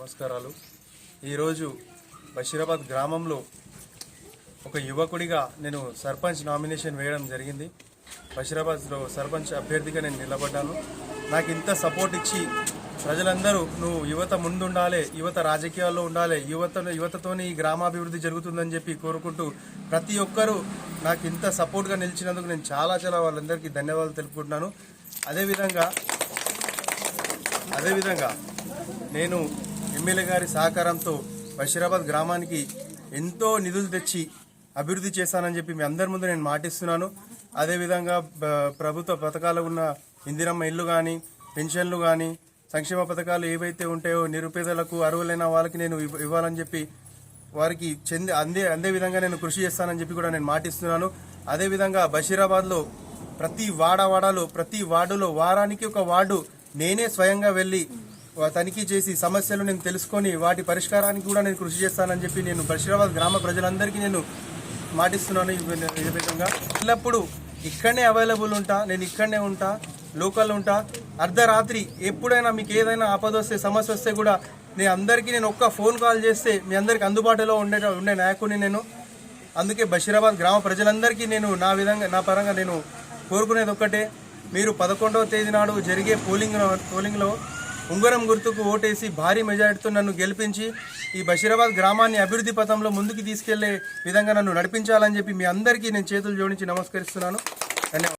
నమస్కారాలు. ఈరోజు బషీరాబాద్ గ్రామంలో ఒక యువకుడిగా నేను సర్పంచ్ నామినేషన్ వేయడం జరిగింది. బషీరాబాద్లో సర్పంచ్ అభ్యర్థిగా నేను నిలబడ్డాను. నాకు ఇంత సపోర్ట్ ఇచ్చి ప్రజలందరూ నువ్వు యువత ముందుండాలి, యువత రాజకీయాల్లో ఉండాలి, యువతతోనే ఈ గ్రామాభివృద్ధి జరుగుతుందని చెప్పి కోరుకుంటూ ప్రతి ఒక్కరూ నాకు ఇంత సపోర్ట్గా నిలిచినందుకు నేను చాలా వాళ్ళందరికీ ధన్యవాదాలు తెలుపుకుంటున్నాను. అదేవిధంగా నేను ఎమ్మెల్యే గారి సహకారంతో బషీరాబాద్ గ్రామానికి ఎంతో నిధులు తెచ్చి అభివృద్ధి చేస్తానని చెప్పి మీ అందరి ముందు నేను మాటిస్తున్నాను. అదేవిధంగా ప్రభుత్వ పథకాలు ఉన్న ఇందిరమ్మ ఇల్లు కానీ, పెన్షన్లు కానీ, సంక్షేమ పథకాలు ఏవైతే ఉంటాయో నిరుపేదలకు, అర్హులైన వాళ్ళకి నేను ఇవ్వాలని చెప్పి వారికి అందే విధంగా నేను కృషి చేస్తానని చెప్పి కూడా నేను మాటిస్తున్నాను. అదేవిధంగా బషీరాబాద్లో ప్రతి వాడవాడలో, ప్రతి వార్డులో వారానికి ఒక వార్డు నేనే స్వయంగా వెళ్ళి తనిఖీ చేసి సమస్యలు నేను తెలుసుకొని వాటి పరిష్కారానికి కూడా నేను కృషి చేస్తానని చెప్పి నేను బషీరాబాద్ గ్రామ ప్రజలందరికీ నేను మాటిస్తున్నాను. ఈ విధంగా ఎల్లప్పుడూ ఇక్కడనే అవైలబుల్ ఉంటా, నేను ఇక్కడనే ఉంటా, లోకల్ ఉంటా. అర్ధరాత్రి ఎప్పుడైనా మీకు ఏదైనా ఆపద వస్తే, సమస్య వస్తే కూడా నేను ఒక్క ఫోన్ కాల్ చేస్తే మీ అందరికి అందుబాటులో ఉండే నాయకుడిని నేను. అందుకే బషీరాబాద్ గ్రామ ప్రజలందరికీ నేను నా పరంగా నేను కోరుకునేది ఒక్కటే, మీరు 11వ తేదీ నాడు జరిగే పోలింగ్లో ఉంగరం గుర్తుకు ఓటేసి భారీ మెజారిటీతో నన్ను గెలిపించి ఈ బషీరాబాద్ గ్రామాన్ని అభివృద్ధి పథంలో ముందుకు తీసుకెళ్లే విధంగా నన్ను నడిపించాలని చెప్పి మీ అందరికీ నేను చేతులు జోడించి నమస్కరిస్తున్నాను. ధన్యవాదాలు.